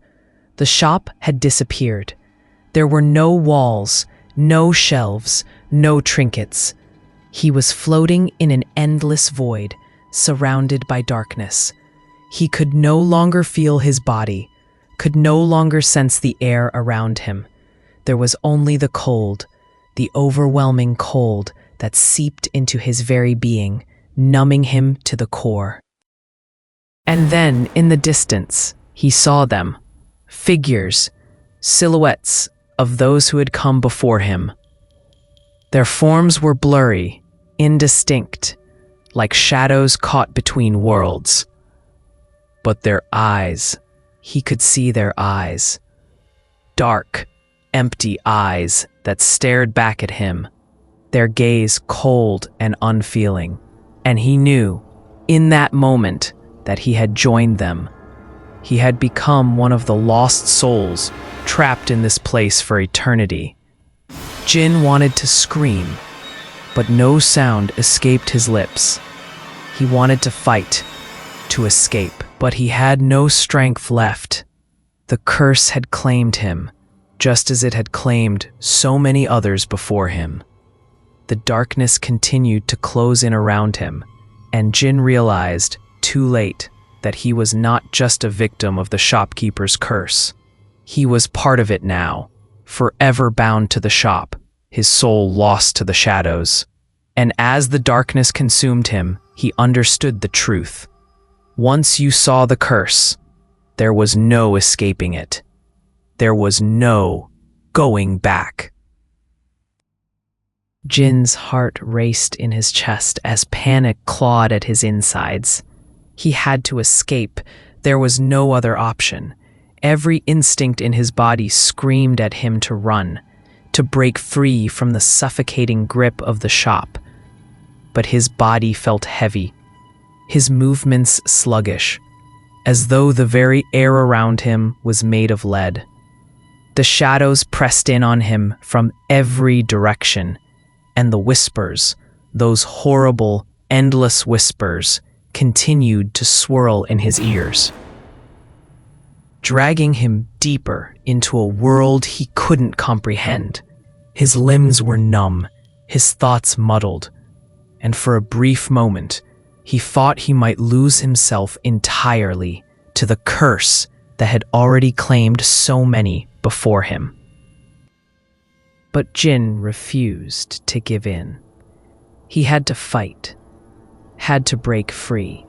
The shop had disappeared. There were no walls, no shelves, no trinkets. He was floating in an endless void, surrounded by darkness. He could no longer feel his body, could no longer sense the air around him. There was only the cold, the overwhelming cold that seeped into his very being, numbing him to the core. And then, in the distance, he saw them, figures, silhouettes of those who had come before him. Their forms were blurry, indistinct, like shadows caught between worlds. But their eyes, he could see their eyes. Dark, empty eyes that stared back at him, their gaze cold and unfeeling. And he knew, in that moment, that he had joined them. He had become one of the lost souls trapped in this place for eternity. Jin wanted to scream, but no sound escaped his lips. He wanted to fight, to escape, but he had no strength left. The curse had claimed him, just as it had claimed so many others before him. The darkness continued to close in around him, and Jin realized, too late, that he was not just a victim of the shopkeeper's curse. He was part of it now, forever bound to the shop, his soul lost to the shadows. And as the darkness consumed him, he understood the truth. Once you saw the curse, there was no escaping it. There was no going back. Jin's heart raced in his chest as panic clawed at his insides. He had to escape. There was no other option. Every instinct in his body screamed at him to run, to break free from the suffocating grip of the shop. But his body felt heavy, his movements sluggish, as though the very air around him was made of lead. The shadows pressed in on him from every direction, and the whispers, those horrible, endless whispers, continued to swirl in his ears, dragging him deeper into a world he couldn't comprehend. His limbs were numb, his thoughts muddled, and for a brief moment, he thought he might lose himself entirely to the curse that had already claimed so many before him. But Jin refused to give in. He had to fight, had to break free,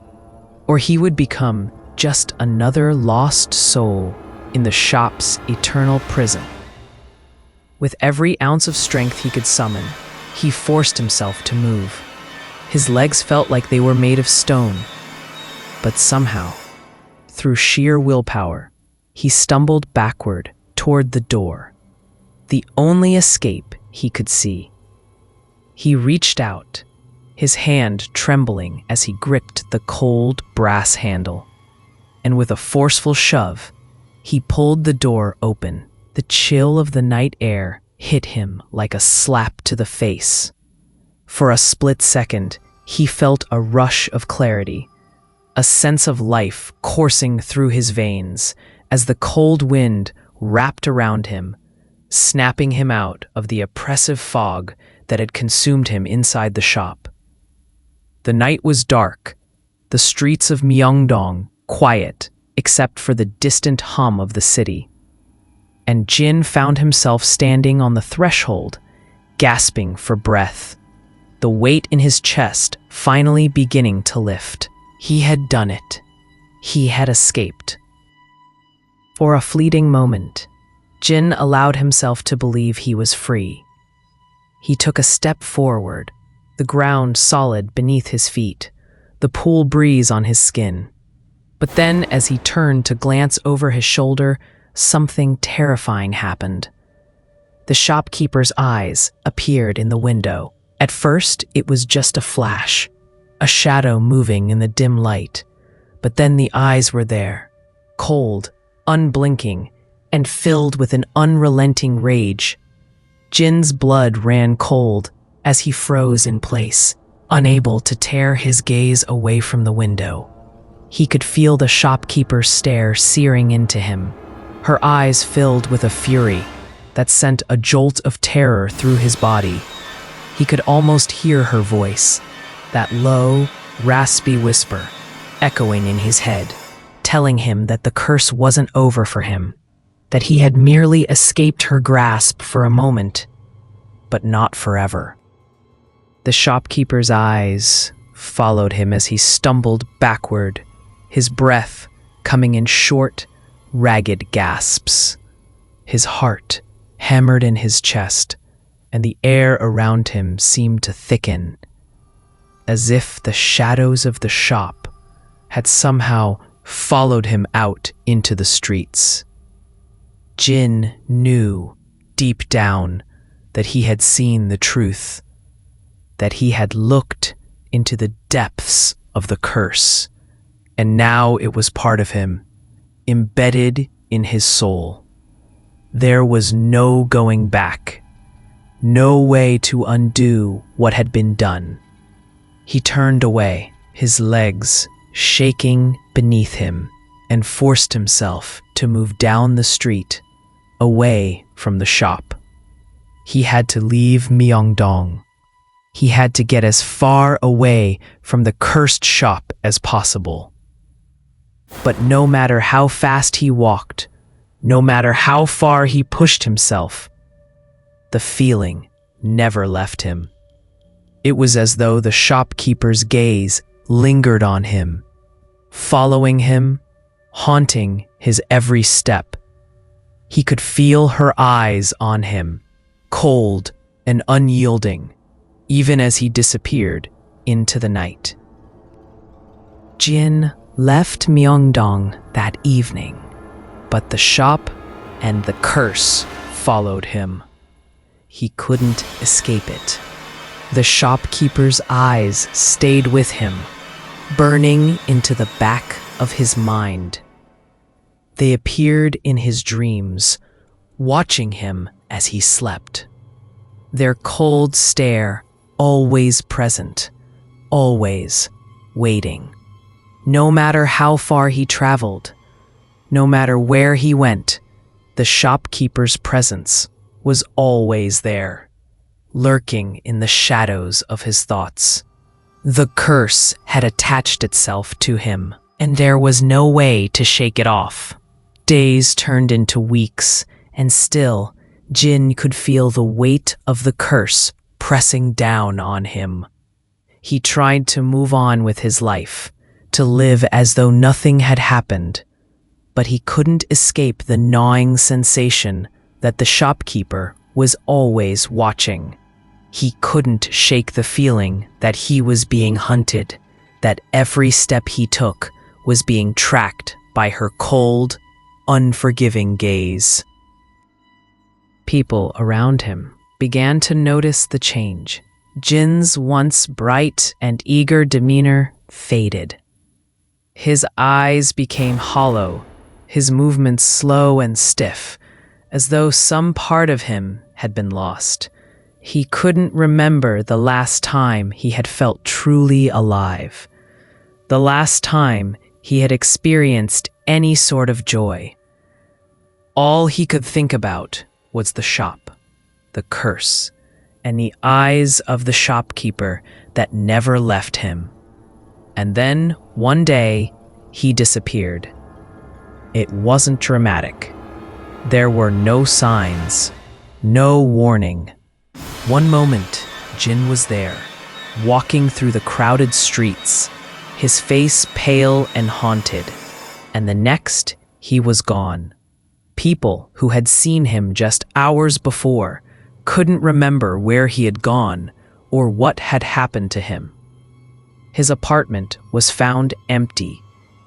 or he would become just another lost soul in the shop's eternal prison. With every ounce of strength he could summon, he forced himself to move. His legs felt like they were made of stone, but somehow, through sheer willpower, he stumbled backward toward the door, the only escape he could see. He reached out, his hand trembling as he gripped the cold brass handle. and with a forceful shove, he pulled the door open. The chill of the night air hit him like a slap to the face. For a split second, he felt a rush of clarity, a sense of life coursing through his veins as the cold wind wrapped around him, snapping him out of the oppressive fog that had consumed him inside the shop. The night was dark, the streets of Myeongdong quiet except for the distant hum of the city. And Jin found himself standing on the threshold, gasping for breath, the weight in his chest finally beginning to lift. He had done it. He had escaped. For a fleeting moment, Jin allowed himself to believe he was free. He took a step forward, the ground solid beneath his feet, the cool breeze on his skin. But then, as he turned to glance over his shoulder, something terrifying happened. The shopkeeper's eyes appeared in the window. At first, it was just a flash, a shadow moving in the dim light. But then the eyes were there, cold, unblinking, and filled with an unrelenting rage. Jin's blood ran cold as he froze in place, unable to tear his gaze away from the window. He could feel the shopkeeper's stare searing into him, her eyes filled with a fury that sent a jolt of terror through his body. He could almost hear her voice, that low, raspy whisper, echoing in his head, telling him that the curse wasn't over for him, that he had merely escaped her grasp for a moment, but not forever. The shopkeeper's eyes followed him as he stumbled backward, his breath coming in short, ragged gasps. His heart hammered in his chest, and the air around him seemed to thicken, as if the shadows of the shop had somehow followed him out into the streets. Jin knew, deep down, that he had seen the truth, that he had looked into the depths of the curse, and now it was part of him, embedded in his soul. There was no going back, no way to undo what had been done. He turned away, his legs shaking beneath him, and forced himself to move down the street, away from the shop. He had to leave Myeongdong. He had to get as far away from the cursed shop as possible. But no matter how fast he walked, no matter how far he pushed himself, the feeling never left him. It was as though the shopkeeper's gaze lingered on him, following him, haunting his every step. He could feel her eyes on him, cold and unyielding, even as he disappeared into the night. Jin left Myeongdong that evening, but the shop and the curse followed him. He couldn't escape it. The shopkeeper's eyes stayed with him, burning into the back of his mind. They appeared in his dreams, watching him as he slept. Their cold stare always present, always waiting. No matter how far he traveled, no matter where he went, the shopkeeper's presence was always there, lurking in the shadows of his thoughts. The curse had attached itself to him, and there was no way to shake it off. Days turned into weeks, and still, Jin could feel the weight of the curse pressing down on him. He tried to move on with his life, to live as though nothing had happened, but he couldn't escape the gnawing sensation that the shopkeeper was always watching. He couldn't shake the feeling that he was being hunted, that every step he took was being tracked by her cold, unforgiving gaze. People around him began to notice the change. Jin's once bright and eager demeanor faded. His eyes became hollow, his movements slow and stiff, as though some part of him had been lost. He couldn't remember the last time he had felt truly alive, the last time he had experienced any sort of joy. All he could think about was the shop, the curse, and the eyes of the shopkeeper that never left him. And then, one day, he disappeared. It wasn't dramatic. There were no signs, no warning. One moment, Jin was there, walking through the crowded streets, his face pale and haunted. And the next, he was gone. People who had seen him just hours before couldn't remember where he had gone or what had happened to him. His apartment was found empty,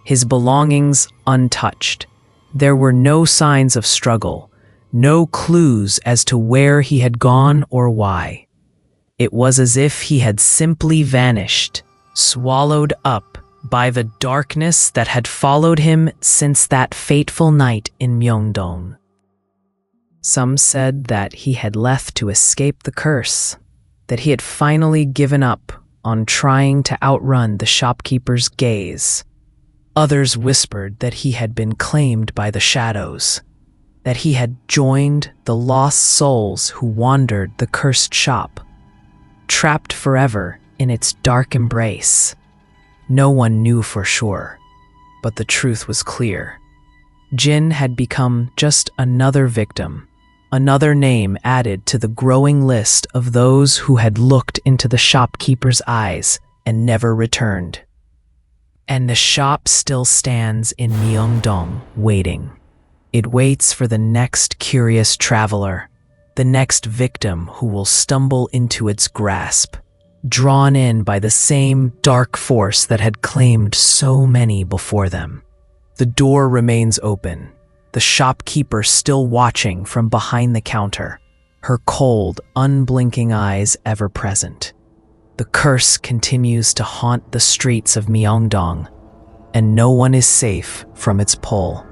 his belongings untouched. There were no signs of struggle, no clues as to where he had gone or why. It was as if he had simply vanished, swallowed up by the darkness that had followed him since that fateful night in Myeongdong. Some said that he had left to escape the curse, that he had finally given up on trying to outrun the shopkeeper's gaze. Others whispered that he had been claimed by the shadows, that he had joined the lost souls who wandered the cursed shop, trapped forever in its dark embrace. No one knew for sure, but the truth was clear. Jin had become just another victim, another name added to the growing list of those who had looked into the shopkeeper's eyes and never returned. And the shop still stands in Myeongdong, waiting. It waits for the next curious traveler, the next victim who will stumble into its grasp, drawn in by the same dark force that had claimed so many before them. The door remains open, the shopkeeper still watching from behind the counter, her cold, unblinking eyes ever present. The curse continues to haunt the streets of Myeongdong, and no one is safe from its pull.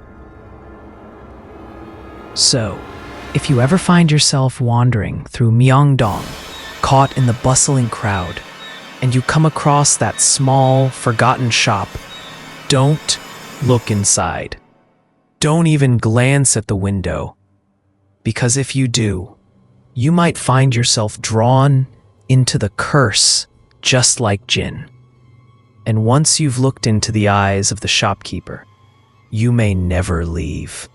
So, if you ever find yourself wandering through Myeongdong, caught in the bustling crowd, and you come across that small, forgotten shop, don't look inside. Don't even glance at the window, because if you do, you might find yourself drawn into the curse just like Jin. And once you've looked into the eyes of the shopkeeper, you may never leave.